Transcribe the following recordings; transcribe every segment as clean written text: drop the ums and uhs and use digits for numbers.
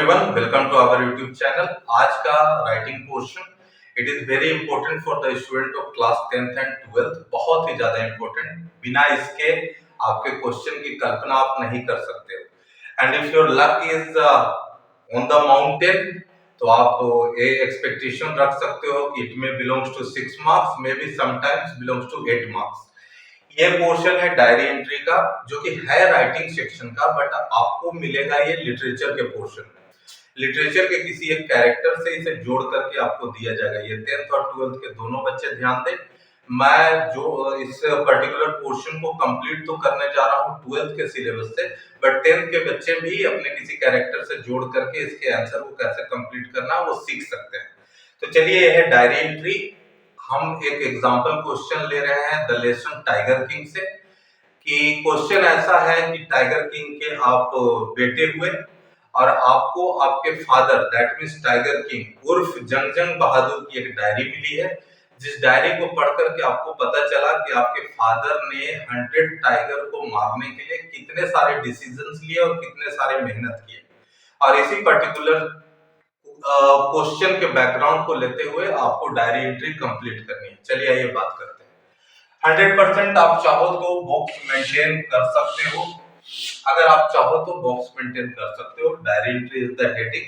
Everyone, welcome to our YouTube channel. आज का writing portion it is very important for the student of class 10th and 12th। बहुत ही ज्यादा important, बिना इसके आपके क्वेश्चन की कल्पना आप नहीं कर सकते हो। And if your luck is on the mountain, तो आप ये एक्सपेक्टेशन रख सकते हो कि इट में belongs to 6 marks, may be sometimes belongs to 8 marks. ये पोर्शन है डायरी एंट्री का, जो कि है राइटिंग सेक्शन का, बट आपको मिलेगा ये लिटरेचर के पोर्शन में। लिटरेचर के किसी एक कैरेक्टर से इसे जोड़ करके आपको दिया जाएगा। ये 10th और 12th के दोनों बच्चे ध्यान दें। मैं जो इस पर्टिकुलर पोर्शन को कंप्लीट तो करने जा रहा हूँ 12th के सिलेबस से, बट 10th के बच्चे भी अपने किसी कैरेक्टर से जोड़ करके इसके आंसर को कैसे कंप्लीट करना है वो सीख सकते हैं। तो चलिए, यह है डायरी एंट्री। हम एक एग्जाम्पल क्वेश्चन ले रहे हैं द लेसन टाइगर किंग से, कि क्वेश्चन ऐसा है कि टाइगर किंग के आप बेटे हुए और आपको आपके father that means tiger king उर्फ जंग बहादुर की एक डायरी मिली है, जिस डायरी को पढ़ करके आपको पता चला कि आपके फादर ने 100 टाइगर को मारने के लिए कितने सारे डिसीजंस लिए और कितने सारे मेहनत किए। और इसी पर्टिकुलर क्वेश्चन के बैकग्राउंड को लेते हुए आपको डायरी एंट्री कंप्लीट करनी है। चलिए आइए बात करते हैं। 100% आप चाहो तो बॉक्स मेंटेन कर सकते हो। अगर आप चाहो तो बॉक्स मेंटेन कर सकते हो। Diary entry is the heading.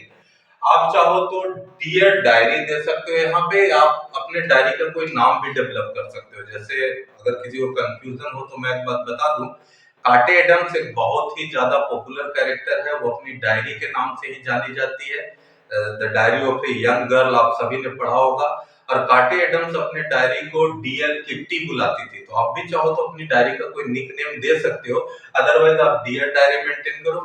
आप चाहो तो डियर डायरी दे सकते हो। यहाँ पे आप अपने डायरी का कोई नाम भी डेवलप कर सकते हो। जैसे अगर किसी को कंफ्यूजन हो तो मैं एक बात बता दूं, काटे एडम्स एक बहुत ही ज्यादा पॉपुलर कैरेक्टर है। वो अपनी डायरी के नाम से ही जानी जाती है, the diary of a young girl, आप सभी ने पढ़ा होगा। और काटे एडम्स अपने डायरी को डियर किट्टी बुलाती थी। तो आप भी चाहो तो अपनी डायरी का कोई निक नेम दे सकते हो, अदरवाइज आप डियर डायरी मेंटेन करो।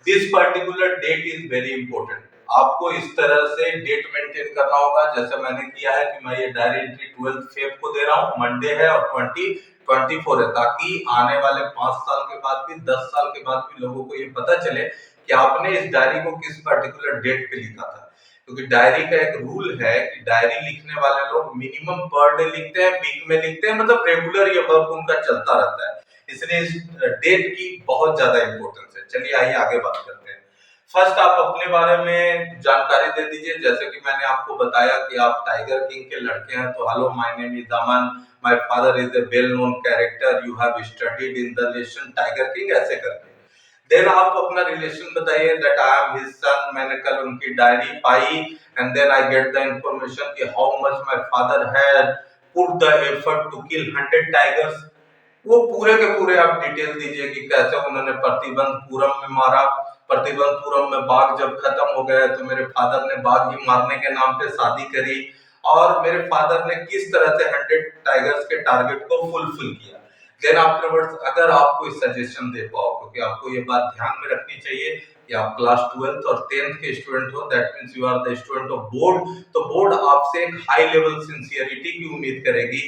This particular date is very important. आपको इस तरह से डेट मेंटेन करना होगा जैसे मैंने किया है कि मैं ये डायरी एंट्री 12 फेब को दे रहा हूँ, मंडे है और 2024 है, ताकि आने वाले 5 साल के बाद भी 10 साल के बाद भी लोगों को ये पता चले कि आपने इस डायरी को किस पर्टिकुलर डेट पे लिखा था। क्योंकि डायरी का एक रूल है कि डायरी लिखने वाले लोग मिनिमम पर डे लिखते हैं, वीक में लिखते हैं, मतलब रेगुलर ये वर्क उनका चलता रहता है। इसलिए इस डेट की बहुत ज्यादा इंपॉर्टेंस है। चलिए आइए आगे बात करते हैं। फर्स्ट आप अपने बारे में जानकारी दे दीजिए। जैसे कि मैंने आपको बताया कि आप टाइगर किंग के लड़के हैं, तो hello, my name is Aman, my father is a well known character, you have studied in the lesson tiger king, ऐसे करके। देन आप अपना रिलेशन बताइए, that I am his son, मैंने कल उनकी डायरी पाई, and then I get the information कि how much my father had put the effort to kill 100 tigers. वो पूरे के पूरे आप डिटेल दीजिए कि कैसे उन्होंने प्रतिबंधपुरम में मारा। प्रतिबंधपुरम में बाघ जब खत्म हो गए तो मेरे फादर ने बाघ ही मारने के नाम पे शादी करी, और मेरे फादर ने किस तरह से 100 टाइगर्स के टारगेट को फुलफिल किया। देन आफ्टरवर्ड्स अगर आप कोई सजेशन दे पाओ, क्योंकि आपको ये बात ध्यान में रखनी चाहिए कि आप क्लास 12th और 10th के स्टूडेंट हो, that means you are the student of board. तो बोर्ड आपसे एक हाई लेवल सिंसियरिटी की उम्मीद करेगी।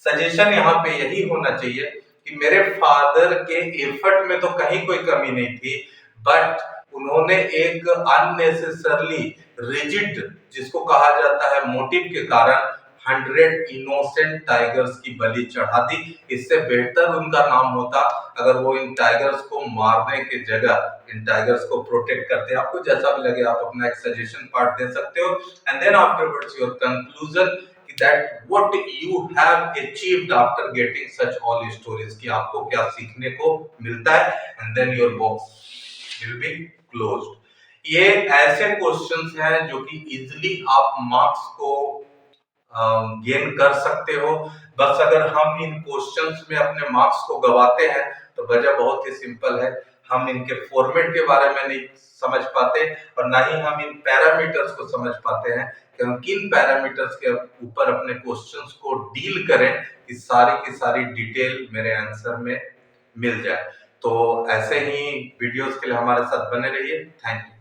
सजेशन यहाँ पे यही होना चाहिए कि मेरे फादर के एफर्ट में तो कहीं कोई कमी नहीं थी, बट उन्होंने एक अननेसेसरली रिजिड, जिसको कहा जाता है मोटिव के कारण, 100 इनोसेंट टाइगर्स की बलि चढ़ा दी। इससे बेहतर उनका नाम होता अगर वो इन टाइगर्स को मारने के जगह इन टाइगर्स को प्रोटेक्ट करते। आपको जैसा भी लगे आप अपना एक सजेशन पार्ट दे सकते हो। And then afterwards your conclusion that what you have achieved after getting such all stories, कि आपको क्या सीखने को मिलता है, and then your box will be closed। ये ऐसे क्वेश्चंस हैं जो कि इजीली आप मार्क्स को गेन कर सकते हो। बस अगर हम इन क्वेश्चंस में अपने मार्क्स को गवाते हैं तो वजह बहुत ही सिंपल है, हम इनके फॉर्मेट के बारे में नहीं समझ पाते और ना ही हम इन पैरामीटर्स को समझ पाते हैं कि हम किन पैरामीटर्स के ऊपर अपने क्वेश्चंस को डील करें कि सारी की सारी डिटेल मेरे आंसर में मिल जाए। तो ऐसे ही वीडियोस के लिए हमारे साथ बने रहिए। Thank you.